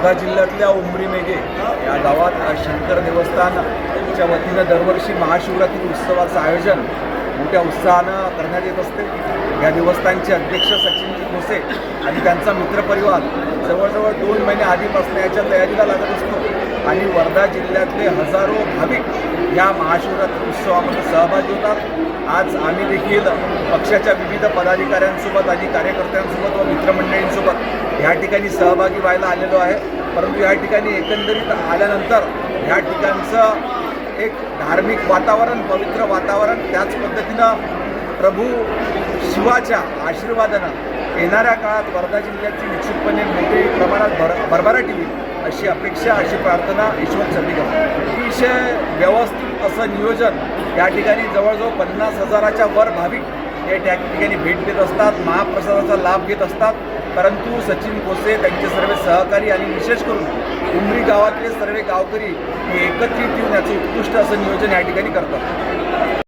वर्धा जिल्ह्यातल्या उमरी मेघे या गावात शंकर देवस्थानच्या वतीनं दरवर्षी महाशिवरात्री उत्सवाचं आयोजन मोठ्या उत्साहानं करण्यात येत असते। या देवस्थानचे अध्यक्ष सचिनजी खोसे आणि त्यांचा मित्रपरिवार जवळजवळ 2 महिने आधीपासून याच्या तयारीला लागत असतो आणि वर्धा जिल्ह्यातले हजारो भाविक या महाशिवरात्री उत्सवामध्ये सहभागी होतात। आज आम्ही देखील पक्षाच्या विविध पदाधिकाऱ्यांसोबत आणि कार्यकर्त्यांसोबत व मित्रमंडळींसोबत या ठिकाणी सहभागी व्हायला आलेलो आहे। परंतु या ठिकाणी एकंदरीत आल्यानंतर या ठिकाणचं एक धार्मिक वातावरण, पवित्र वातावरण, त्याच पद्धतीनं प्रभू शिवाच्या आशीर्वादानं येणाऱ्या काळात वर्धा जिल्ह्याची निश्चितपणे मोठ्या प्रमाणात भरभराट येईल अशी अपेक्षा, अशी प्रार्थना ईश्वर चरणी करतो। अतिशय व्यवस्थित असं नियोजन या ठिकाणी जवळजवळ 50,000च्या वर भाविक या ठिकाणी भेट देत असतात, महाप्रसादाचा लाभ घेत असतात। परंतु सचिन खोसे, त्यांचे सर्व सहकारी आणि विशेष करून उमरी गावातले सर्व गावकरी हे एकत्रित येऊन याचं उत्कृष्ट असं नियोजन या ठिकाणी करतात।